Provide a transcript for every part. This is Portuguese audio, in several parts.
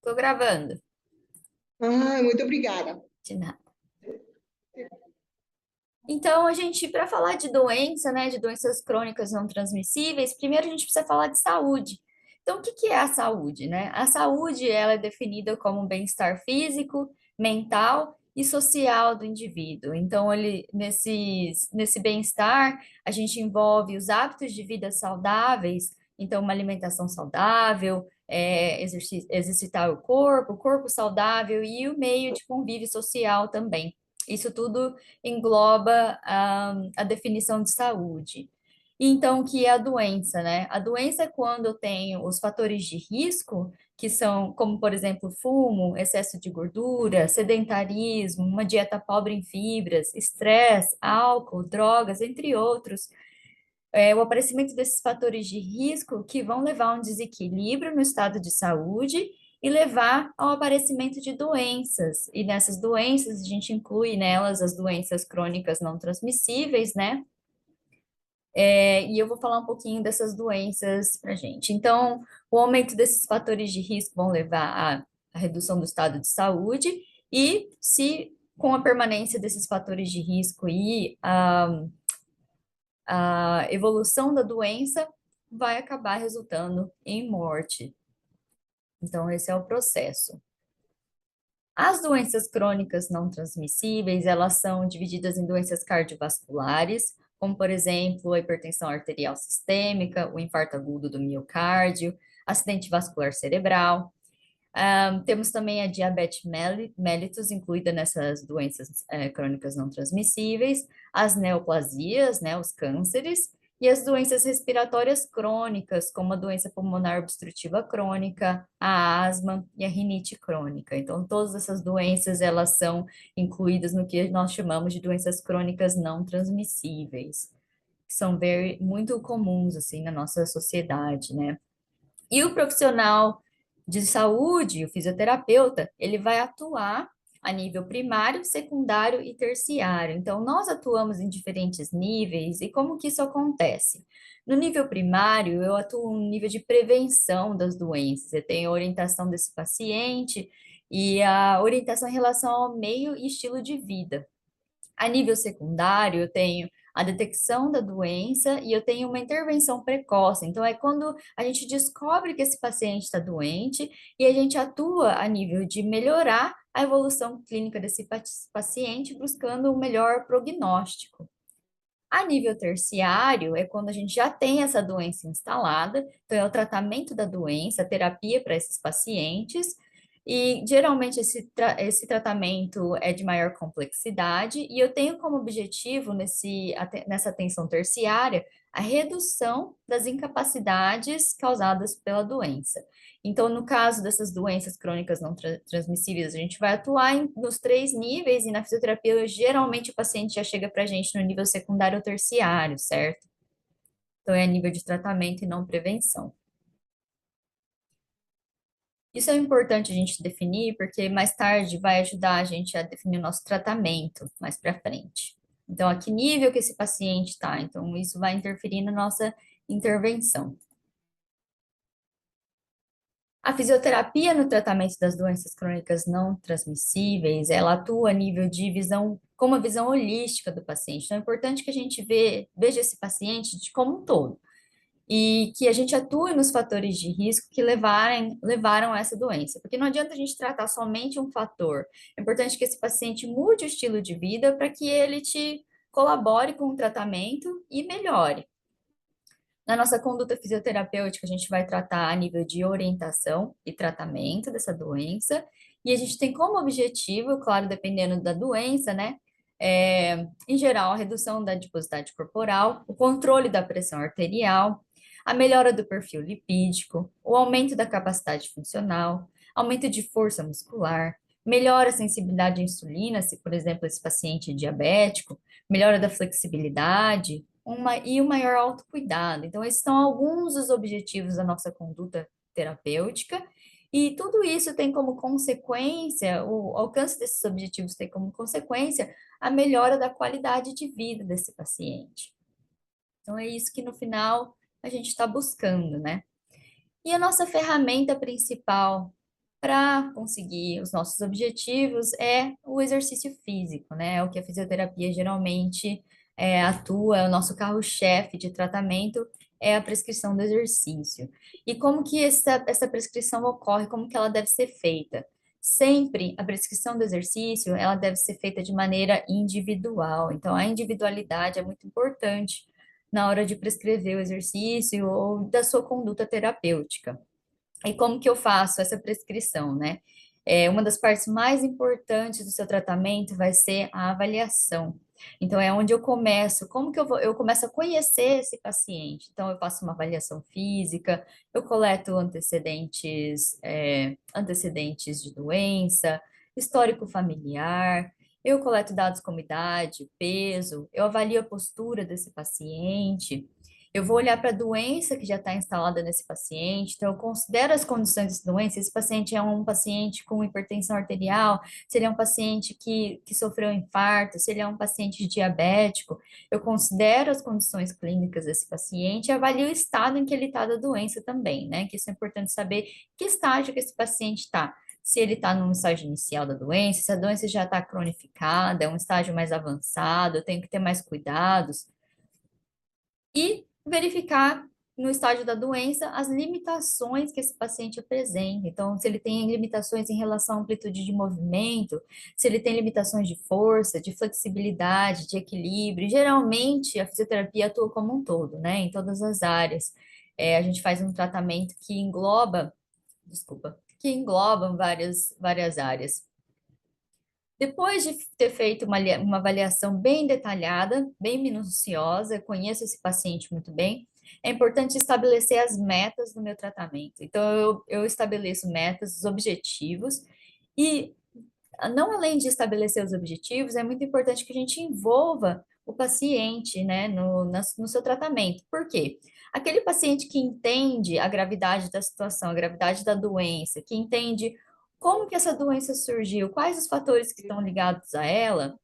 Tô gravando. Ah, muito obrigada. De nada. Então, a gente, para falar de doença, né, de doenças crônicas não transmissíveis, primeiro a gente precisa falar de saúde. Então, o que que é a saúde, né? A saúde, ela é definida como um bem-estar físico, mental e social do indivíduo. Então, nesse bem-estar, a gente envolve os hábitos de vida saudáveis, então, uma alimentação saudável, exercitar o corpo saudável e o meio de convívio social também. Isso tudo engloba a definição de saúde. Então, o que é a doença, né? A doença é quando eu tenho os fatores de risco, que são, como, por exemplo, fumo, excesso de gordura, sedentarismo, uma dieta pobre em fibras, estresse, álcool, drogas, entre outros. O aparecimento desses fatores de risco que vão levar a um desequilíbrio no estado de saúde e levar ao aparecimento de doenças. E nessas doenças, a gente inclui nelas as doenças crônicas não transmissíveis, né? E eu vou falar um pouquinho dessas doenças para gente. Então, o aumento desses fatores de risco vão levar à redução do estado de saúde, e se com a permanência desses fatores de risco e a evolução da doença vai acabar resultando em morte. Então, esse é o processo. As doenças crônicas não transmissíveis, elas são divididas em doenças cardiovasculares, como, por exemplo, a hipertensão arterial sistêmica, o infarto agudo do miocárdio, acidente vascular cerebral. Temos também a diabetes mellitus incluída nessas doenças crônicas não transmissíveis, as neoplasias, né, os cânceres, e as doenças respiratórias crônicas, como a doença pulmonar obstrutiva crônica, a asma e a rinite crônica. Então, todas essas doenças, elas são incluídas no que nós chamamos de doenças crônicas não transmissíveis, que são muito comuns, assim, na nossa sociedade, né? E o profissional de saúde, o fisioterapeuta, ele vai atuar a nível primário, secundário e terciário. Então, nós atuamos em diferentes níveis e como que isso acontece? No nível primário, eu atuo no nível de prevenção das doenças. Eu tenho a orientação desse paciente e a orientação em relação ao meio e estilo de vida. A nível secundário, eu tenho a detecção da doença e eu tenho uma intervenção precoce. Então, é quando a gente descobre que esse paciente está doente e a gente atua a nível de melhorar a evolução clínica desse paciente, buscando um melhor prognóstico. A nível terciário é quando a gente já tem essa doença instalada, então é o tratamento da doença, a terapia para esses pacientes, e geralmente esse tratamento é de maior complexidade, e eu tenho como objetivo nessa atenção terciária a redução das incapacidades causadas pela doença. Então, no caso dessas doenças crônicas não transmissíveis, a gente vai atuar nos três níveis, e na fisioterapia, geralmente o paciente já chega para a gente no nível secundário ou terciário, certo? Então, é nível de tratamento e não prevenção. Isso é importante a gente definir, porque mais tarde vai ajudar a gente a definir o nosso tratamento mais para frente. Então, a que nível que esse paciente está? Então, isso vai interferir na nossa intervenção. A fisioterapia no tratamento das doenças crônicas não transmissíveis, ela atua a nível de visão, com uma visão holística do paciente. Então, é importante que a gente veja esse paciente de como um todo e que a gente atue nos fatores de risco que levaram a essa doença, porque não adianta a gente tratar somente um fator. É importante que esse paciente mude o estilo de vida para que ele te colabore com o tratamento e melhore. Na nossa conduta fisioterapêutica, a gente vai tratar a nível de orientação e tratamento dessa doença, e a gente tem como objetivo, claro, dependendo da doença, né? Em geral, a redução da adiposidade corporal, o controle da pressão arterial, a melhora do perfil lipídico, o aumento da capacidade funcional, aumento de força muscular, melhora a sensibilidade à insulina, se, por exemplo, esse paciente é diabético, melhora da flexibilidade, e o maior autocuidado. Então, esses são alguns dos objetivos da nossa conduta terapêutica, e tudo isso tem como consequência, o alcance desses objetivos tem como consequência a melhora da qualidade de vida desse paciente. Então, é isso que no final a gente está buscando, né? E a nossa ferramenta principal para conseguir os nossos objetivos é o exercício físico, né? É o que a fisioterapia geralmente atua, é o nosso carro-chefe de tratamento é a prescrição do exercício. E como que essa prescrição ocorre, como que ela deve ser feita? Sempre a prescrição do exercício, ela deve ser feita de maneira individual. Então, a individualidade é muito importante na hora de prescrever o exercício ou da sua conduta terapêutica. E como que eu faço essa prescrição, né? Uma das partes mais importantes do seu tratamento vai ser a avaliação. Então, é onde eu começo, como que eu começo a conhecer esse paciente. Então, eu faço uma avaliação física, eu coleto antecedentes de doença, histórico familiar, eu coleto dados como idade, peso, eu avalio a postura desse paciente, eu vou olhar para a doença que já está instalada nesse paciente, então eu considero as condições desse doença. Esse paciente é um paciente com hipertensão arterial, se ele é um paciente que sofreu um infarto, se ele é um paciente diabético, eu considero as condições clínicas desse paciente e avalio o estado em que ele está da doença também, né? Que isso é importante saber que estágio que esse paciente está. Se ele está num estágio inicial da doença, se a doença já está cronificada, é um estágio mais avançado, eu tenho que ter mais cuidados e verificar no estágio da doença as limitações que esse paciente apresenta. Então, se ele tem limitações em relação à amplitude de movimento, se ele tem limitações de força, de flexibilidade, de equilíbrio. Geralmente, a fisioterapia atua como um todo, né? Em todas as áreas. A gente faz um tratamento que engloba, desculpa, que engloba várias áreas. Depois de ter feito uma avaliação bem detalhada, bem minuciosa, eu conheço esse paciente muito bem, é importante estabelecer as metas do meu tratamento. Então, eu estabeleço metas, os objetivos, e não além de estabelecer os objetivos, é muito importante que a gente envolva o paciente, né, no seu tratamento. Por quê? Aquele paciente que entende a gravidade da situação, a gravidade da doença, que entende como que essa doença surgiu, quais os fatores que estão ligados a ela,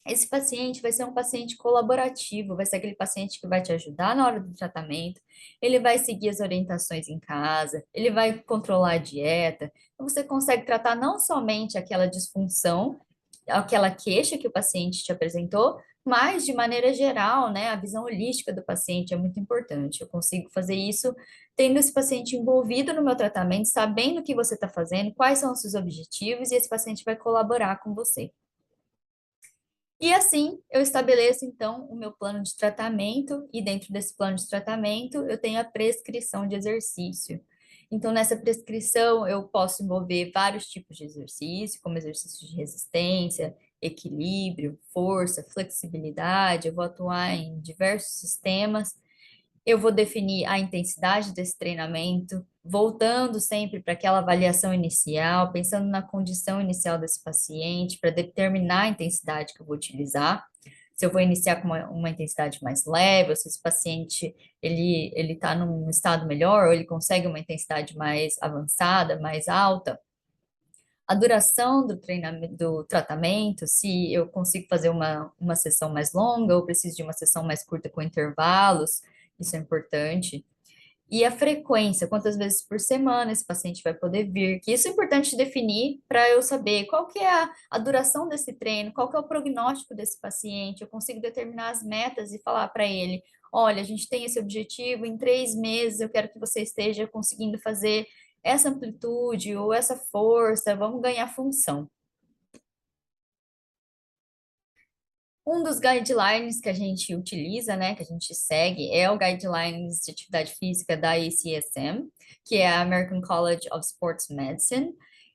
esse paciente vai ser um paciente colaborativo, vai ser aquele paciente que vai te ajudar na hora do tratamento, ele vai seguir as orientações em casa, ele vai controlar a dieta. Então, você consegue tratar não somente aquela disfunção, aquela queixa que o paciente te apresentou, mas de maneira geral, né, a visão holística do paciente é muito importante. Eu consigo fazer isso tendo esse paciente envolvido no meu tratamento, sabendo o que você está fazendo, quais são os seus objetivos, e esse paciente vai colaborar com você. E assim, eu estabeleço então o meu plano de tratamento, e dentro desse plano de tratamento, eu tenho a prescrição de exercício. Então, nessa prescrição, eu posso envolver vários tipos de exercício, como exercício de resistência, equilíbrio, força, flexibilidade. Eu vou atuar em diversos sistemas, eu vou definir a intensidade desse treinamento, voltando sempre para aquela avaliação inicial, pensando na condição inicial desse paciente, para determinar a intensidade que eu vou utilizar. Se eu vou iniciar com uma intensidade mais leve, ou se esse paciente ele está num estado melhor, ou ele consegue uma intensidade mais avançada, mais alta. A duração do treinamento, do tratamento, se eu consigo fazer uma sessão mais longa ou preciso de uma sessão mais curta com intervalos, isso é importante. E a frequência, quantas vezes por semana esse paciente vai poder vir, que isso é importante definir para eu saber qual que é a duração desse treino, qual que é o prognóstico desse paciente, eu consigo determinar as metas e falar para ele, olha, a gente tem esse objetivo, em 3 meses eu quero que você esteja conseguindo fazer essa amplitude ou essa força, vamos ganhar função. Um dos guidelines que a gente utiliza, né, que a gente segue, é o Guidelines de Atividade Física da ACSM, que é a American College of Sports Medicine.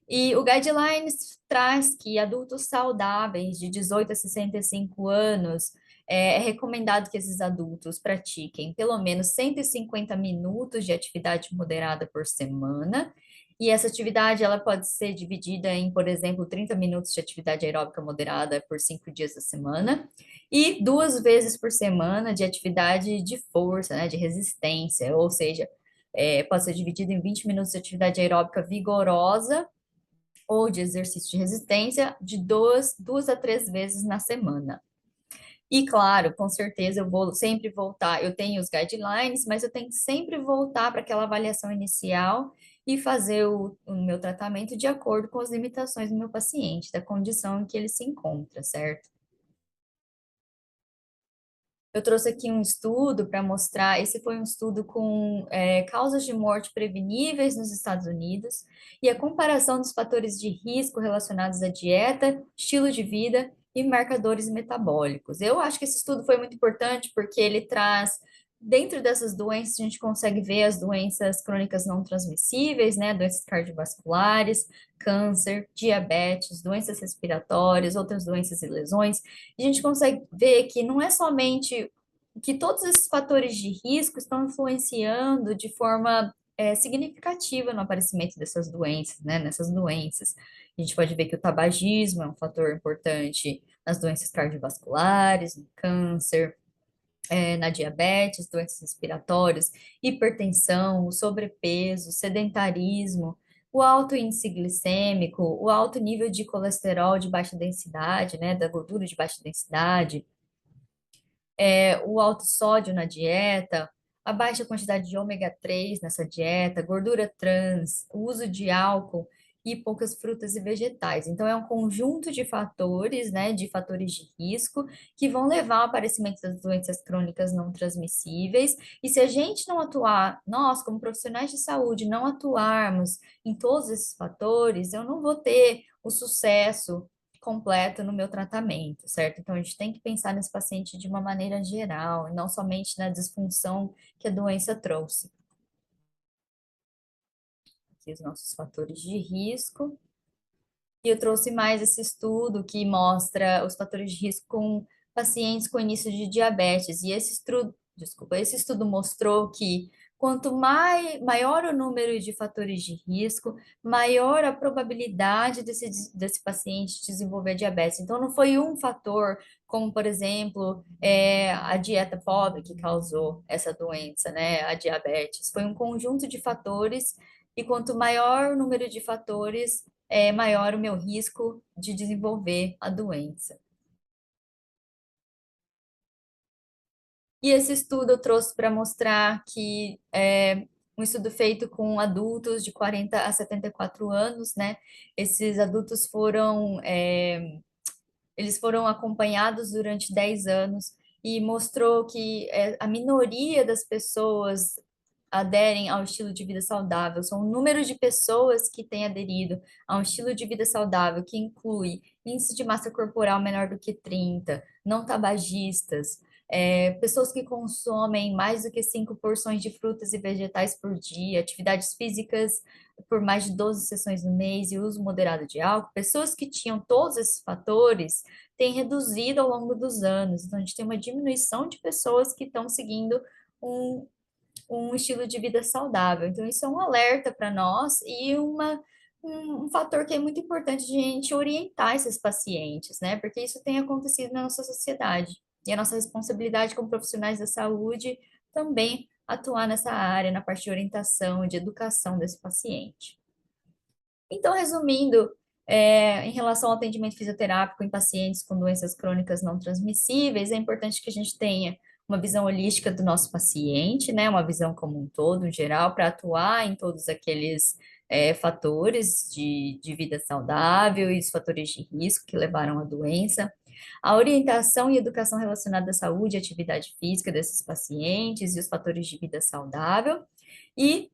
E o Guidelines traz que adultos saudáveis de 18 a 65 anos é recomendado que esses adultos pratiquem pelo menos 150 minutos de atividade moderada por semana. E essa atividade ela pode ser dividida em, por exemplo, 30 minutos de atividade aeróbica moderada por 5 dias da semana e 2 vezes por semana de atividade de força, né, de resistência, ou seja, pode ser dividido em 20 minutos de atividade aeróbica vigorosa ou de exercício de resistência de 2 a 3 vezes na semana. E claro, com certeza eu vou sempre voltar, eu tenho os guidelines, mas eu tenho que sempre voltar para aquela avaliação inicial e fazer o meu tratamento de acordo com as limitações do meu paciente, da condição em que ele se encontra, certo? Eu trouxe aqui um estudo para mostrar. Esse foi um estudo com causas de morte preveníveis nos Estados Unidos e a comparação dos fatores de risco relacionados à dieta, estilo de vida e marcadores metabólicos. Eu acho que esse estudo foi muito importante porque ele traz, dentro dessas doenças, a gente consegue ver as doenças crônicas não transmissíveis, né? Doenças cardiovasculares, câncer, diabetes, doenças respiratórias, outras doenças e lesões. A gente consegue ver que não é somente que todos esses fatores de risco estão influenciando de forma significativa no aparecimento dessas doenças, né? Nessas doenças. A gente pode ver que o tabagismo é um fator importante nas doenças cardiovasculares, no câncer, na diabetes, doenças respiratórias, hipertensão, o sobrepeso, sedentarismo, o alto índice glicêmico, o alto nível de colesterol de baixa densidade, né, da gordura de baixa densidade, o alto sódio na dieta, a baixa quantidade de ômega 3 nessa dieta, gordura trans, o uso de álcool e poucas frutas e vegetais. Então, é um conjunto de fatores, né, de fatores de risco que vão levar ao aparecimento das doenças crônicas não transmissíveis. E se a gente não atuar, nós, como profissionais de saúde, não atuarmos em todos esses fatores, eu não vou ter o sucesso completo no meu tratamento, certo? Então, a gente tem que pensar nesse paciente de uma maneira geral, e não somente na disfunção que a doença trouxe. Aqui os nossos fatores de risco. E eu trouxe mais esse estudo que mostra os fatores de risco com pacientes com início de diabetes. E esse estudo mostrou que quanto maior o número de fatores de risco, maior a probabilidade desse paciente desenvolver diabetes. Então, não foi um fator, como, por exemplo, a dieta pobre que causou essa doença, né, a diabetes. Foi um conjunto de fatores, e quanto maior o número de fatores, maior o meu risco de desenvolver a doença. E esse estudo eu trouxe para mostrar que um estudo feito com adultos de 40 a 74 anos, né? Esses adultos eles foram acompanhados durante 10 anos e mostrou que a minoria das pessoas aderem ao estilo de vida saudável. São o número de pessoas que têm aderido a um estilo de vida saudável que inclui índice de massa corporal menor do que 30, não tabagistas, pessoas que consomem mais do que 5 porções de frutas e vegetais por dia, atividades físicas por mais de 12 sessões no mês e uso moderado de álcool, pessoas que tinham todos esses fatores têm reduzido ao longo dos anos. Então, a gente tem uma diminuição de pessoas que estão seguindo um, um estilo de vida saudável. Então, isso é um alerta para nós e um fator que é muito importante de a gente orientar esses pacientes, né? Porque isso tem acontecido na nossa sociedade. E a nossa responsabilidade como profissionais da saúde também atuar nessa área, na parte de orientação e de educação desse paciente. Então, resumindo, em relação ao atendimento fisioterápico em pacientes com doenças crônicas não transmissíveis, é importante que a gente tenha uma visão holística do nosso paciente, né, uma visão como um todo, em geral, para atuar em todos aqueles fatores de vida saudável e os fatores de risco que levaram à doença. A orientação e educação relacionada à saúde e atividade física desses pacientes e os fatores de vida saudável. E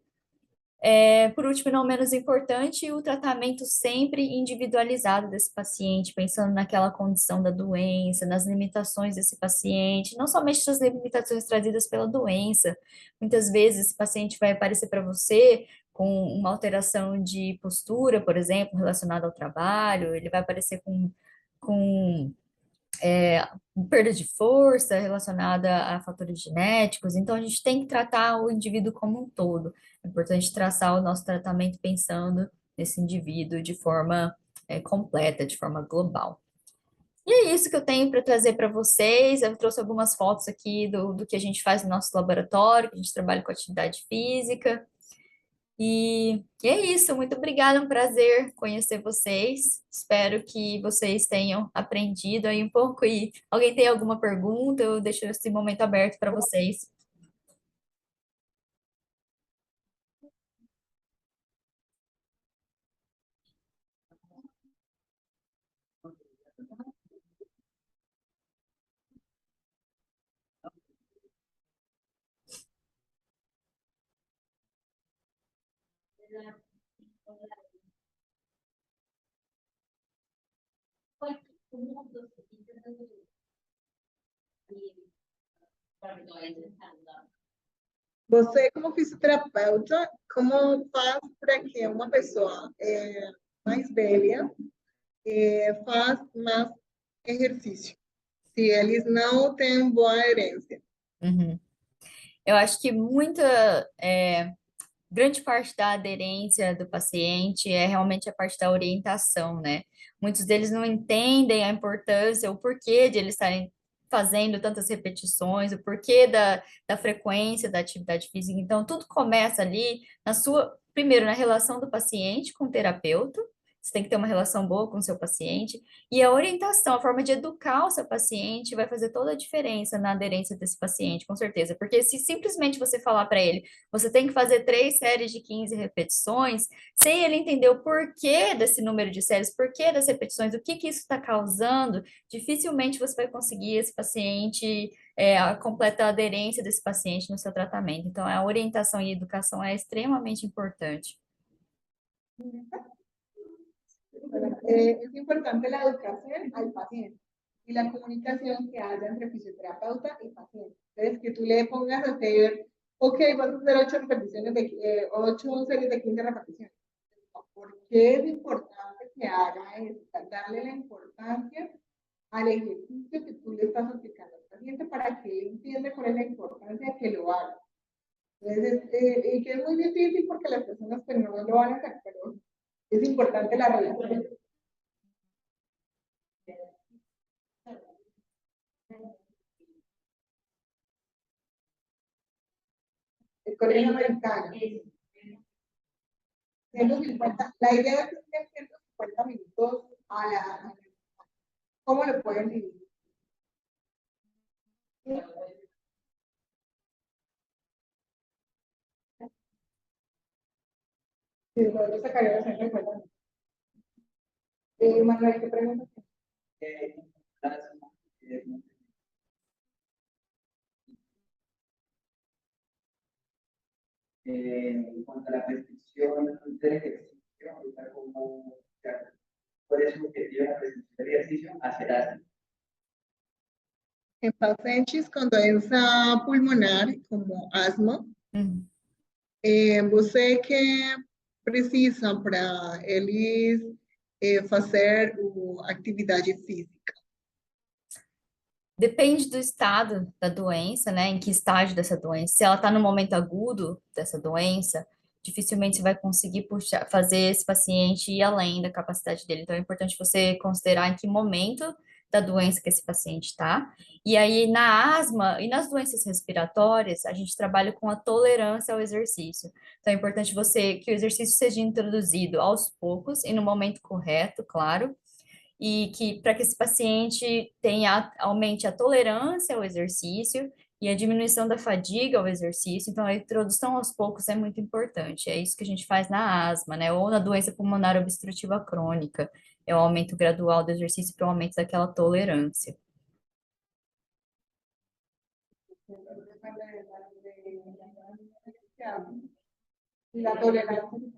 por último, e não menos importante, o tratamento sempre individualizado desse paciente, pensando naquela condição da doença, nas limitações desse paciente, não somente nas limitações trazidas pela doença. Muitas vezes esse paciente vai aparecer para você com uma alteração de postura, por exemplo, relacionada ao trabalho, ele vai aparecer com perda de força relacionada a fatores genéticos, então a gente tem que tratar o indivíduo como um todo. É importante traçar o nosso tratamento pensando nesse indivíduo de forma completa, de forma global. E é isso que eu tenho para trazer para vocês. Eu trouxe algumas fotos aqui do que a gente faz no nosso laboratório, que a gente trabalha com atividade física. E é isso, muito obrigada, é um prazer conhecer vocês. Espero que vocês tenham aprendido aí um pouco. E alguém tem alguma pergunta? Eu deixo esse momento aberto para vocês. Você, como fisioterapeuta, como faz para que uma pessoa mais velha faça mais exercício, se eles não têm boa herência? Uhum. Eu acho que grande parte da aderência do paciente é realmente a parte da orientação, né? Muitos deles não entendem a importância, o porquê de eles estarem fazendo tantas repetições, o porquê da frequência da atividade física. Então, tudo começa ali primeiro, na relação do paciente com o terapeuta. Você tem que ter uma relação boa com o seu paciente. E a orientação, a forma de educar o seu paciente vai fazer toda a diferença na aderência desse paciente, com certeza. Porque se simplesmente você falar para ele, você tem que fazer 3 séries de 15 repetições, sem ele entender o porquê desse número de séries, porquê das repetições, o que que isso está causando, dificilmente você vai conseguir esse paciente, a completa aderência desse paciente no seu tratamento. Então, a orientação e educação é extremamente importante. Es importante la educación al paciente y la comunicación que haya entre fisioterapeuta y paciente. Entonces, que tú le pongas a hacer, ok, vas a hacer 8 repeticiones 8 series de 15 repeticiones. ¿Por qué es importante que haga eso? Darle la importancia al ejercicio que tú le estás aplicando al paciente para que él entienda cuál es la importancia de que lo haga. Entonces, y que es muy difícil porque las personas pues, no lo van a hacer, pero es importante la relación. El colegio americano. 150, la idea es que sean 150 minutos a la. ¿Cómo lo pueden dividir? Sí, luego sacaría los 150 minutos. Manuel, ¿qué pregunta? En cuanto a la prescripción del ejercicio, está como, ¿cuál es su objetivo en la prescripción del ejercicio? Hacer así. En pacientes con doença pulmonar, como asma, Uhum. você que precisa para eles fazer atividade física? Depende do estado da doença, né? Em que estágio dessa doença. Se ela está no momento agudo dessa doença, dificilmente você vai conseguir fazer esse paciente ir além da capacidade dele. Então, é importante você considerar em que momento da doença que esse paciente está. E aí, na asma e nas doenças respiratórias, a gente trabalha com a tolerância ao exercício. Então, é importante que o exercício seja introduzido aos poucos e no momento correto, claro, e que para que esse paciente aumente a tolerância ao exercício e a diminuição da fadiga ao exercício. Então, a introdução aos poucos é muito importante. É isso que a gente faz na asma, né? Ou na doença pulmonar obstrutiva crônica. É o aumento gradual do exercício para o aumento daquela tolerância. La tolerancia.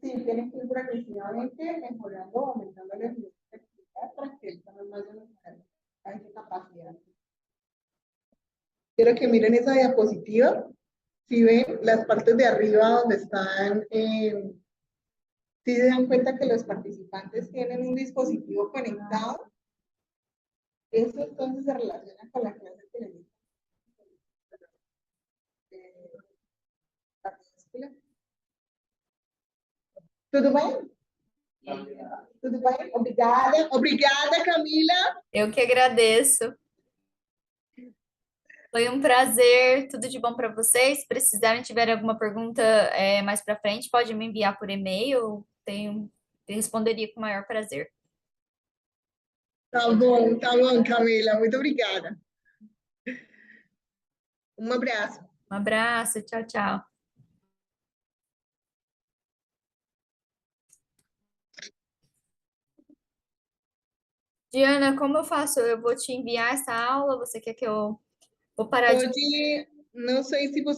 Sí, tienes que ir progresivamente mejorando o aumentando la flexibilidad para que él también vaya a esa capacidad. Quiero que miren esa diapositiva. Si ven las partes de arriba donde están, si se dan cuenta que los participantes tienen un dispositivo conectado, eso entonces se relaciona con la clase que les dije. Tudo bem? Tudo bem? Obrigada. Obrigada, Camila. Eu que agradeço. Foi um prazer, tudo de bom para vocês. Se precisarem, tiverem alguma pergunta mais para frente, pode me enviar por e-mail. Eu responderia com o maior prazer. Tá bom, Camila. Muito obrigada. Um abraço. Um abraço, tchau, tchau. Diana, como eu faço? Eu vou te enviar essa aula? Você quer que eu vou parar de Pode, não sei se você